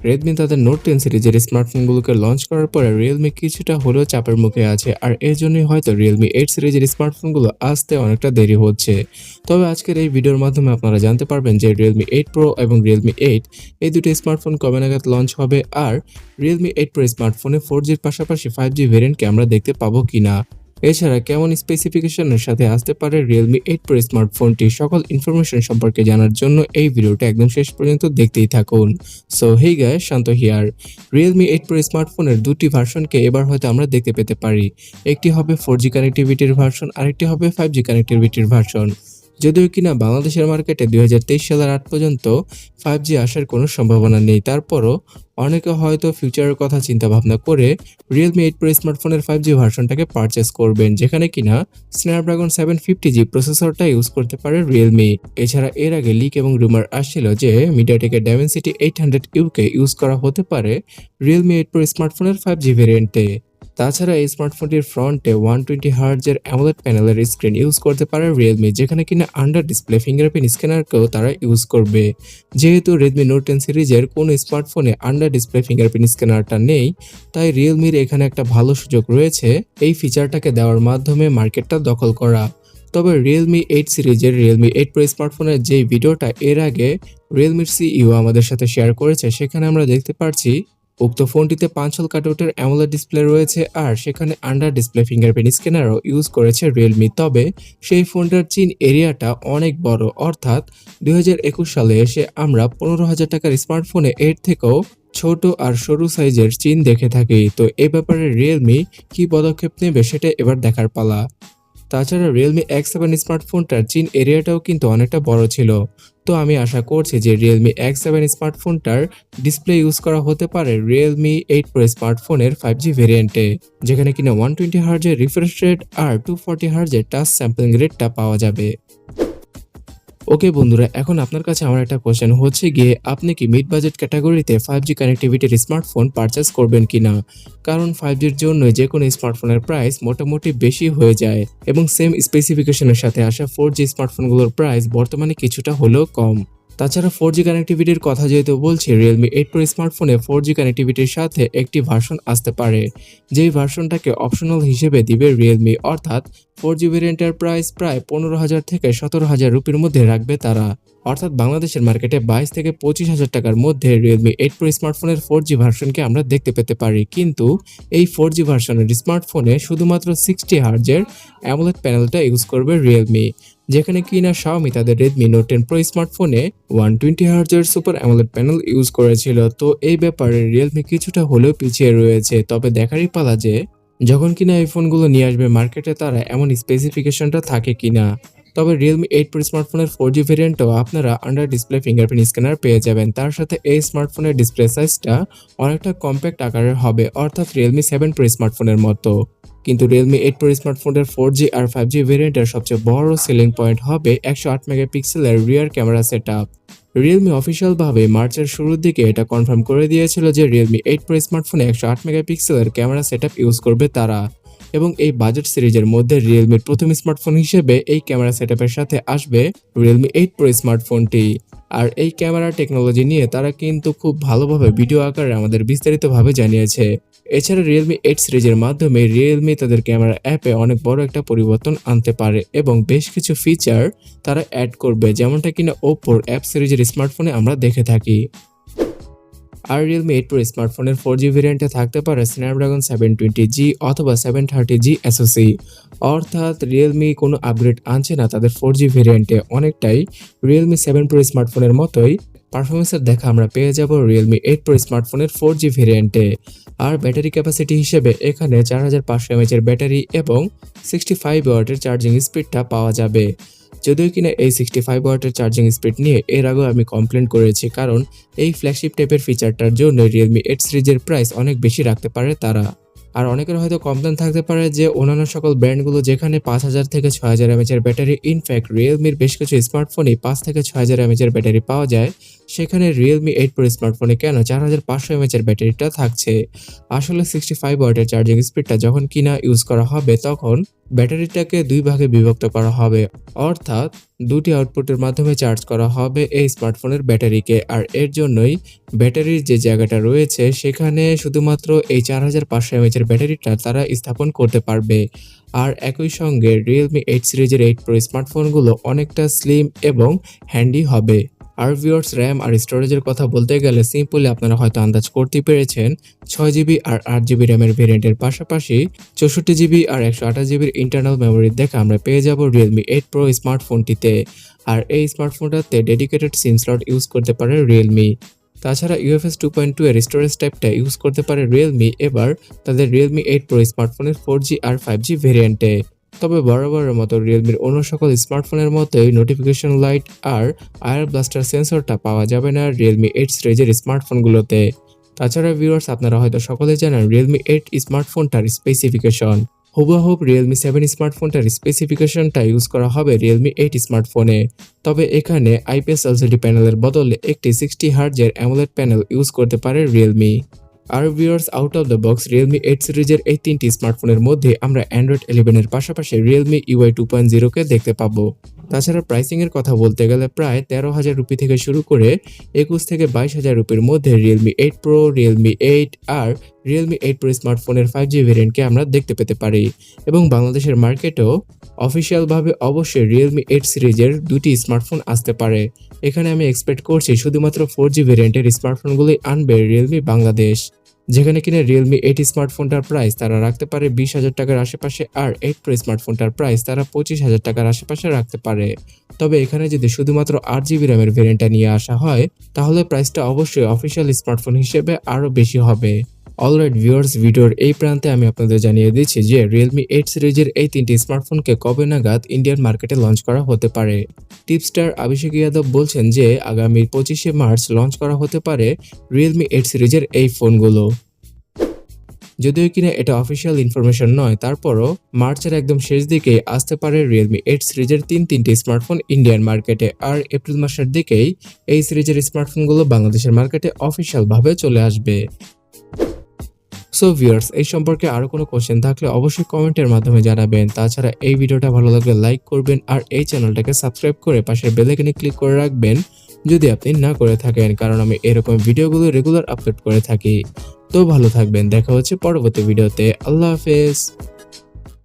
Redmi তাদের note 10 সিরিজের স্মার্টফোনগুলোকে launch করার পরে রিয়েলমি কিছুটা হলেও চাপের মুখে আছে, আর এর জন্যই হয়তো রিয়েলমি 8 সিরিজের স্মার্টফোনগুলো আসতে অনেকটা দেরি হচ্ছে। তবে আজকের এই ভিডিওর মাধ্যমে আপনারা জানতে পারবেন যে রিয়েলমি 8 প্রো এবং রিয়েলমি 8 এই দুটো স্মার্টফোন কবে নাগাদ লঞ্চ হবে, আর রিয়েলমি 8 প্রো স্মার্টফোনে 4Gর পাশাপাশি 5G ভেরিয়েন্টকে আমরা দেখতে পাবো কিনা। এছাড়া কেমন স্পেসিফিকেশনের সাথে আসতে পারে রিয়েলমি 8 প্রো স্মার্টফোনটি, সকল ইনফরমেশন সম্পর্কে জানার জন্য এই ভিডিওটা একদম শেষ পর্যন্ত দেখতেই থাকুন। So hey guys, Shanto here. Realme 8 pro স্মার্টফোনের দুটি ভার্সনকে এবার হয়তো আমরা দেখতে পেতে পারি। একটি হবে 4G কানেক্টিভিটির ভার্সন, আরেকটি হবে 5G কানেক্টিভিটির ভার্সন। যদিও কিনা বাংলাদেশের মার্কেটে 2023 সালের আগ পর্যন্ত 5G আসার কোনো সম্ভাবনা নেই, তারপরও অনেকে হয়তো ফিউচারের কথা চিন্তা ভাবনা করে রিয়েলমি 8 প্রো স্মার্টফোনের 5G ভার্সনটাকে পারচেস করবেন, যেখানে কিনা স্ন্যাপড্রাগন 750G প্রসেসরটা ইউজ করতে পারে রিয়েলমি। এছাড়া এর আগে লিক এবং রুমার আসছিল যে মিডিয়াটেকের ডাইমেনসিটি 800Uকে ইউজ করা হতে পারে রিয়েলমি 8 প্রো স্মার্টফোনের 5G ভেরিয়েন্টে। তাছাড়া এই স্মার্টফোনটির ফ্রন্টে 120 Hz এর অ্যামোলেড প্যানেলের স্ক্রিন ইউজ করতে পারে রিয়েলমি, যেখানে কিনা আন্ডার ডিসপ্লে ফিঙ্গারপ্রিন্ট স্ক্যানারকেও তারা ইউজ করবে। যেহেতু রেডমি নোট 10 সিরিজের কোনো স্মার্টফোনে আন্ডার ডিসপ্লে ফিঙ্গারপ্রিন্ট স্ক্যানারটা নেই, তাই রিয়েলমির এখানে একটা ভালো সুযোগ রয়েছে এই ফিচারটাকে দেওয়ার মাধ্যমে মার্কেটটা দখল করা। তবে রিয়েলমি 8 সিরিজের রিয়েলমি 8 প্রো স্মার্টফোনের যেই ভিডিওটা এর আগে রিয়েলমির সিইও আমাদের সাথে শেয়ার করেছে, সেখানে আমরা দেখতে পাচ্ছি উক্ত ফোনটিতে 5 হল কাটআউটের অ্যামোলেড ডিসপ্লে রয়েছে, আর সেখানে আন্ডার ডিসপ্লে ফিঙ্গারপ্রিন্ট স্ক্যানারও ইউজ করেছে রিয়েলমি। তবে সেই ফোনটার চীন এরিয়াটা অনেক বড়, অর্থাৎ 2021 সালে এসে আমরা 15,000 টাকার স্মার্টফোনে এর থেকেও ছোট আর সরু সাইজের চীন দেখে থাকি। তো এ ব্যাপারে রিয়েলমি কি পদক্ষেপ নেবে সেটা এবার দেখার পালা। তাছাড়া রিয়েলমি X7 স্মার্টফোনটার চীন এরিয়াটাও কিন্তু অনেকটা বড় ছিল। তো আমি আশা করছি যে রিয়েলমি X7 স্মার্টফোনটার ডিসপ্লে ইউজ করা হতে পারে রিয়েলমি 8 প্রো স্মার্টফোনের 5G ভেরিয়েন্টে, যেখানে কিনা 120 Hz এর রিফ্রেশ রেট আর 240 Hz এর টাচ স্যাম্পলিং রেটটা পাওয়া যাবে। ওকে বন্ধুরা, এখন আপনার কাছে আমার একটা কোশ্চেন হচ্ছে গিয়ে, আপনি কি মিড বাজেট ক্যাটাগরিতে 5G কানেক্টিভিটির স্মার্টফোন পারচেস করবেন কিনা? কারণ 5Gর জন্য যে কোনো স্মার্টফোনের প্রাইস মোটামুটি বেশি হয়ে যায় এবং সেম স্পেসিফিকেশনের সাথে আসা 4G স্মার্টফোনগুলোর প্রাইস বর্তমানে কিছুটা হলেও কম। তাছাড়া 4G কানেক্টিভিটির কথা যেহেতু বলছি, রিয়েলমি 8 প্রো স্মার্টফোনে 4G কানেক্টিভিটির সাথে একটি ভার্সন আসতে পারে, যেই ভার্সনটাকে অপশনাল হিসেবে দিবে রিয়েলমি, অর্থাৎ 4G ভেরিয়েন্টের প্রাইস প্রায় 15,000 থেকে 17,000 রুপির মধ্যে রাখবে তারা। অর্থাৎ বাংলাদেশের মার্কেটে 22 থেকে 25,000 টাকার মধ্যে রিয়েলমি 8 প্রো স্মার্টফোনের 4G ভার্সনকে আমরা দেখতে পেতে পারি। কিন্তু এই 4G ভার্সনের স্মার্টফোনে শুধুমাত্র 60 Hz এর অ্যামোলেড প্যানেলটা ইউজ করবে রিয়েলমি, যেখানে কিনা শাওমি তাদের রেডমি নোট 10 প্রো স্মার্টফোনে 120 Hz এর সুপার অ্যামোলেড প্যানেল ইউজ করেছিল। তো এই ব্যাপারে রিয়েলমি কিছুটা হলেও পিছিয়ে রয়েছে। তবে দেখারই পালা যে যখন কিনা এই ফোনগুলো নিয়ে আসবে মার্কেটে, তারা এমন স্পেসিফিকেশনটা থাকে কিনা। তবে রিয়েলমি 8 প্রো স্মার্টফোনের 4G ভেরিয়েন্টও আপনারা আন্ডার ডিসপ্লে ফিঙ্গারপ্রিন্ট স্ক্যানার পেয়ে যাবেন। তার সাথে এই স্মার্টফোনের ডিসপ্লে সাইজটা অনেকটা কম্প্যাক্ট আকারের হবে, অর্থাৎ রিয়েলমি 7 প্রো স্মার্টফোনের মতো। কিন্তু রিয়েলমি 8 প্রো স্মার্টফোনের 4G আর 5G ভেরিয়েন্টের সবচেয়ে বড় সেলিং পয়েন্ট হবে 108 মেগাপিক্সেলের রিয়ার ক্যামেরা সেটআপ। রিয়েলমি অফিসিয়ালভাবে মার্চের শুরুর দিকে এটা কনফার্ম করে দিয়েছিল যে রিয়েলমি 8 প্রো স্মার্টফোনে 108 মেগাপিক্সেলের ক্যামেরা সেটআপ ইউজ করবে তারা, এবং এই বাজেট সিরিজের মধ্যে রিয়েলমির প্রথম স্মার্টফোন হিসেবে এই ক্যামেরা সেটআপের সাথে আসবে রিয়েলমি 8 প্রো স্মার্টফোনটি। আর এই ক্যামেরা টেকনোলজি নিয়ে তারা কিন্তু খুব ভালোভাবে ভিডিও আকারে আমাদের বিস্তারিতভাবে জানিয়েছে। এছাড়া রিয়েলমি 8 সিরিজের মাধ্যমে রিয়েলমি তাদের ক্যামেরা অ্যাপে অনেক বড় একটা পরিবর্তন আনতে পারে এবং বেশ কিছু ফিচার তারা অ্যাড করবে, যেমনটা কিনা ওপোর অ্যাপ সিরিজের স্মার্টফোনে আমরা দেখে থাকি। আর রিয়েলমি 8 প্রো স্মার্টফোনের 4G ভেরিয়েন্টে থাকতে পারে স্ন্যাপড্রাগন 720G অথবা 730G SoC, অর্থাৎ রিয়েলমি কোনো আপগ্রেড আনছে না তাদের 4G ভেরিয়েন্টে, অনেকটাই রিয়েলমি 7 প্রো স্মার্টফোনের মতোই পারফরমেন্সের দেখা আমরা পেয়ে যাব রিয়েলমি 8 প্রো স্মার্টফোনের 4G ভেরিয়েন্টে। আর ব্যাটারি ক্যাপাসিটি হিসেবে এখানে 4500 mAh এর ব্যাটারি এবং 65 ওয়াটের চার্জিং স্পিডটা পাওয়া যাবে। যদিও কিনা এই 65 ওয়াটের চার্জিং স্পিড নিয়ে এর আগেও আমি কমপ্লেন করেছি, কারণ এই ফ্ল্যাগশিপ টাইপের ফিচারটার জন্য রিয়েলমি 8 সিরিজের প্রাইস অনেক বেশি রাখতে পারে তারা। আর অনেকের হয়তো কমপ্লেন থাকতে পারে যে অন্যান্য সকল ব্র্যান্ডগুলো যেখানে 5000 থেকে 6000 mAh এর ব্যাটারি, ইনফ্যাক্ট রিয়েলমির বেশ কিছু স্মার্টফোনে 5 থেকে 6000 mAh এর ব্যাটারি পাওয়া যায়, সেখানে রিয়েলমি 8 প্রো স্মার্টফোনে কেন 4500 mAh এর ব্যাটারিটা থাকছে। আসলে 65 ওয়াটের চার্জিং স্পিডটা যখন কিনা ইউজ করা হবে তখন ব্যাটারিটাকে দুই ভাগে বিভক্ত করা হবে, অর্থাৎ দুটি আউটপুটের মাধ্যমে চার্জ করা হবে এই স্মার্টফোনের ব্যাটারিকে। আর এর জন্যই ব্যাটারির যে জায়গাটা রয়েছে সেখানে শুধুমাত্র এই 4500 এমএএইচ এর ব্যাটারিটা তারা স্থাপন করতে পারবে। আর একই সঙ্গে Realme 8 সিরিজের 8 Pro স্মার্টফোনগুলো অনেকটা স্লিম এবং হ্যান্ডি হবে। আর ভিউয়ার্স, র্যাম আর স্টোরেজের কথা বলতে গেলে সিম্পলি আপনারা হয়তো আন্দাজ করতেই পেরেছেন। 6GB আর 8GB র্যামের ভেরিয়েন্টের পাশাপাশি 64GB আর 128GBর ইন্টারনাল মেমোরির দেখা আমরা পেয়ে যাব Realme 8 Pro স্মার্টফোনটিতে। আর এই স্মার্টফোনটাতে ডেডিকেটেড সিম স্লট ইউজ করতে পারে Realme। তাছাড়া UFS 2.2 এর স্টোরেজ টাইপটা ইউজ করতে পারে Realme এবার তাদের Realme 8 Pro স্মার্টফোনের 4G আর 5G ভেরিয়েন্টে। তবে বরাবরের মতো Realmeর অন্য সকল স্মার্টফোনের মতোই নোটিফিকেশন লাইট আর আয়ার ব্লাস্টার সেন্সরটা পাওয়া যাবে না Realme 8 সিরিজের স্মার্টফোনগুলোতে। তাছাড়া ভিউয়ার্স, আপনারা হয়তো সকলেই জানেন Realme 8 স্মার্টফোনটার স্পেসিফিকেশন। হুবহু Realme 7 স্মার্টফোনটার স্পেসিফিকেশনটা ইউজ করা হবে Realme 8 স্মার্টফোনে। তবে এখানে IPS LCD প্যানেলের বদলে একটি 60Hz এর AMOLED প্যানেল ইউজ করতে পারে Realme। আর viewers, out of the box Realme 8 সিরিজের এই তিনটি স্মার্টফোনের মধ্যে আমরা Android 11 এর পাশাপাশি Realme UI 2.0 কে দেখতে পাবো। তাছাড়া প্রাইসিং এর কথা বলতে গেলে প্রায় 13,000 রুপি থেকে শুরু করে 21 থেকে 22,000 রুপির মধ্যে Realme 8 Pro, Realme 8 আর Realme 8 Pro স্মার্টফোনের 5G ভেরিয়েন্টকে আমরা দেখতে পেতে পারি। এবং বাংলাদেশের মার্কেটেও অফিসিয়ালভাবে অবশ্যই Realme 8 সিরিজের দুটি স্মার্টফোন আসতে পারে। এখানে আমি এক্সপেক্ট করছি শুধুমাত্র 4G ভেরিয়েন্টের স্মার্টফোনগুলোই আনবে Realme বাংলাদেশ, যেখানে কিনা Realme 8 স্মার্টফোনটার প্রাইস তারা রাখতে পারে 20,000 টাকার আশেপাশে আর 8 Pro স্মার্টফোনটার প্রাইস তারা 25,000 টাকার আশেপাশে রাখতে পারে। তবে এখানে যদি শুধুমাত্র 8GB র্যামের ভেরিয়েন্টটা নিয়ে আসা হয় তাহলে প্রাইসটা অবশ্যই অফিসিয়াল স্মার্টফোন হিসেবে আরও বেশি হবে। অলরাইট ভিউয়ার্স, ভিডিওর এই প্রান্তে আমি আপনাদের জানিয়ে দিচ্ছি যে Realme 8 সিরিজের এই তিনটি স্মার্টফোনকে কবে নাগাদ ইন্ডিয়ান মার্কেটে লঞ্চ করা হতে পারে। টিপস্টার অভিষেক যাদব বলছেন যে আগামী 25শে মার্চ লঞ্চ করা হতে পারে Realme 8 সিরিজের এই ফোনগুলো। যদিও কিনা এটা অফিসিয়াল ইনফরমেশন নয়, তারপরও মার্চের একদম শেষ দিকে আসতে পারে Realme 8 সিরিজের তিনটি স্মার্টফোন ইন্ডিয়ান মার্কেটে। আর এপ্রিল মাসের দিকেই এই সিরিজের স্মার্টফোনগুলো বাংলাদেশের মার্কেটে অফিসিয়ালভাবে চলে আসবে। সো ভিউয়ার্স, এই সম্পর্কে আরো কোনো কোশ্চেন থাকলে অবশ্যই কমেন্টের মাধ্যমে জানাবেন। তাছাড়া এই ভিডিওটা ভালো লাগলে লাইক করবেন আর এই চ্যানেলটাকে সাবস্ক্রাইব করে পাশের বেল আইকনে ক্লিক করে রাখবেন যদি আপনি না করে থাকেন, কারণ আমি এরকম ভিডিওগুলো রেগুলার আপলোড করে থাকি। তো ভালো থাকবেন, দেখা হচ্ছে পরবর্তী ভিডিওতে। আল্লাহ হাফেজ।